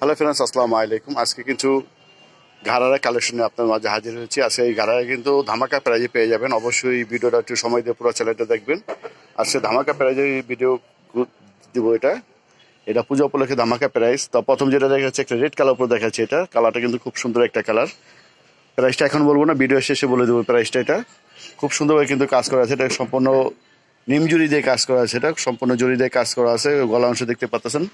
Hello friends, আসসালামু আলাইকুম। আজকে কিছু ঘাড়ারা কালেকশনে আপনার মাঝে হাজির হয়েছি। আজকে এই ঘাড়ারা কিন্তু ধামাকা প্রাইজে পেয়ে যাবেন। অবশ্যই ভিডিওটা একটু সময় দিয়ে পুরো চ্যানেলটা দেখবেন। আজকে ধামাকা প্রাইজে ভিডিও দিব। এটা পূজা উপলক্ষে ধামাকা প্রাইস। তো প্রথম যেটা দেখা যাচ্ছে একটা রেড কালার উপর দেখাচ্ছে। এটা কালারটা কিন্তু খুব সুন্দর একটা কালার। প্রাইসটা এখন বলবো না, ভিডিও শেষে বলে দেবো প্রাইসটা। এটা খুব সুন্দরভাবে কিন্তু কাজ করা আছে। এটা সম্পূর্ণ নিম জুড়ি দিয়ে কাজ করা আছে। এটা সম্পূর্ণ জুড়ি দিয়ে কাজ করা আছে। গলা অংশ দেখতে পাচ্ছেন।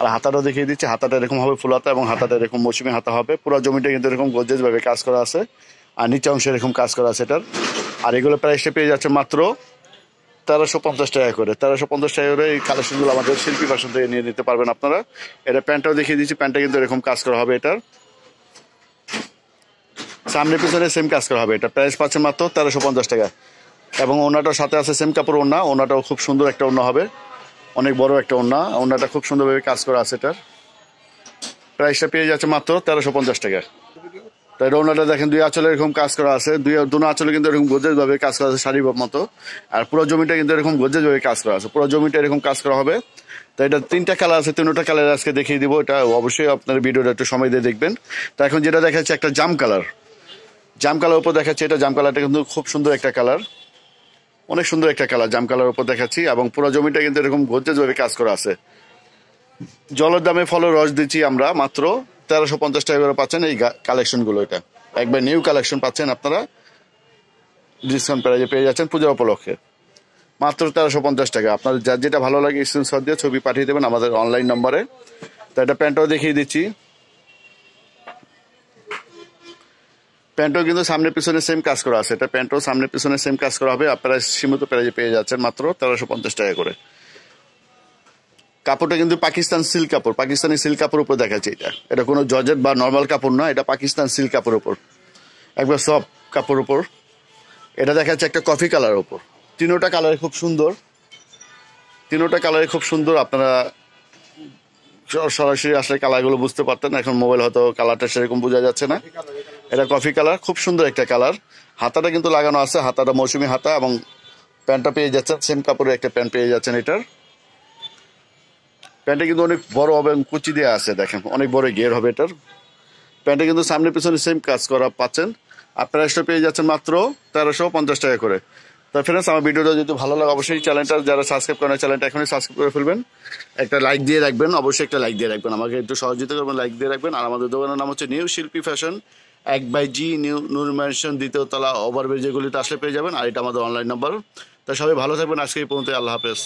আর হাতাটাও দেখিয়ে দিচ্ছি। হাতাটা এরকম হবে ফুল হাতা এবং হাতাটা এরকম মৌসুমি হাতা হবে। পুরো জমিটা কিন্তু এরকম গর্জিয়াস ভাবে কাজ করা আছে। আর নিচে অংশে এরকম কাজ করা আছে এটার। আর এগুলো প্রাইসটা পেয়ে যাচ্ছে মাত্র 1350 টাকা করে। 1350 টাকা করে এই কালেকশনগুলো আমাদের শিল্পী ফ্যাশন থেকে নিয়ে নিতে পারবেন আপনারা। এটা প্যান্টটাও দেখিয়ে দিচ্ছি। প্যান্টটা কিন্তু এরকম কাজ করা হবে। এটার সামনে পিছনে সেম কাজ করা হবে। এটা প্রাইস পাচ্ছে মাত্র 1350 টাকা। এবং ওনাটার সাথে আছে সেম কাপড় ওনা। ওনাটাও খুব সুন্দর একটা ওনা হবে, অনেক বড় একটা ওনা। ওনাটা খুব সুন্দরভাবে কাজ করা আছে। এটার প্রাইসটা পেয়ে যাচ্ছে মাত্র 1350 টাকা। তাই ওনাটা দেখেন দুই আঁচলে এরকম কাজ করা আছে। দুনো আঁচলে কিন্তু এরকম গর্জিয়াস ভাবে কাজ করা আছে শাড়ির মতো। আর পুরো জমিটা কিন্তু এরকম গর্জিয়াস ভাবে কাজ করা আছে। পুরো জমিটা এরকম কাজ করা হবে। তো এটা তিনটা কালার আছে, তিনটা কালার আজকে দেখিয়ে দিব। এটা অবশ্যই আপনার ভিডিওটা একটু সময় দিয়ে দেখবেন। তো এখন যেটা দেখাচ্ছে একটা জাম কালার। জাম কালার উপর দেখাচ্ছে। এটা জাম কালারটা কিন্তু খুব সুন্দর একটা কালার, অনেক সুন্দর একটা কালার। জাম কালার উপর দেখাচ্ছি এবং পুরো জমিটা কিন্তু এরকম গর্জিয়াস ভাবে কাজ করা আছে। জলের দামে ফলের রস দিচ্ছি আমরা মাত্র 1350 টাকা করে পাচ্ছেন এই কালেকশনগুলো। এটা একবার নিউ কালেকশন পাচ্ছেন আপনারা, ডিসকাউন্ট প্রাইজে পেয়ে যাচ্ছেন পূজা উপলক্ষে মাত্র 1350 টাকা। আপনাদের যার যেটা ভালো লাগে স্ক্রিনশট দিয়ে ছবি পাঠিয়ে দেবেন আমাদের অনলাইন নম্বরে। তো এটা প্যান্টও দেখিয়ে দিচ্ছি। প্যান্টও কিন্তু সামনে পিছনে সেম কাজ করা আছে। এটা প্যান্টও সামনে পিছনে সেম কাজ করা হবে। আপনারা সীমিত প্রাইজে পেয়ে যাচ্ছেন মাত্র 1350 টাকা করে। কাপড়টা কিন্তু পাকিস্তান সিল্ক কাপড়, পাকিস্তানি সিল্ক কাপড় উপর দেখাচ্ছে। এটা কোনো জর্জেট বা নর্মাল কাপড় না, এটা পাকিস্তান সিল্ক কাপড় উপর, একবার সফট কাপড় উপর। এটা দেখাচ্ছে একটা কফি কালার উপর। তিনোটা কালারে খুব সুন্দর, তিনোটা কালারে খুব সুন্দর। আপনারা সরাসরি আসলে কালারগুলো বুঝতে পারতেন। এখন মোবাইল হয়তো কালারটা সেরকম বোঝা যাচ্ছে না। এটা কফি কালার, খুব সুন্দর একটা কালার। হাতাটা কিন্তু লাগানো আছে, হাতাটা মৌসুমি হাতা। এবং প্যান্টটা পেয়ে যাচ্ছেন সেম কাপড়ের একটা প্যান্ট পেয়ে যাচ্ছেন। এটার প্যান্টটা কিন্তু অনেক বড় হবে, কুচি দেওয়া আছে। দেখেন অনেক বড় ঘের হবে এটার। প্যান্টটা কিন্তু সামনে পিছনে সেম কাজ করা পাচ্ছেন। আর প্রাইসটা পেয়ে যাচ্ছেন মাত্র 1350 টাকা করে। তো ফ্রেন্ডস, আমার ভিডিওটা যদি ভালো লাগে অবশ্যই চ্যানেলটা যারা সাবস্ক্রাইব করেন চ্যানেলটা এখনই সাবস্ক্রাইব করে ফেলবেন। একটা লাইক দিয়ে রাখবেন, অবশ্যই একটা লাইক দিয়ে রাখবেন। আমাকে একটু সহযোগিতা করবেন, লাইক দিয়ে রাখবেন। আর আমাদের দোকানের নাম হচ্ছে নিউ শিল্পী ফ্যাশন, 1/G নিউ নূর ম্যানশন, দ্বিতীয় তলা, ওভারব্রিজ, যেগুলিতে আসলে পেয়ে যাবেন। আর এটা আমাদের অনলাইন নাম্বার। তাই সবাই ভালো থাকবেন। আজকে এই পর্যন্ত, আল্লাহ হাফেজ।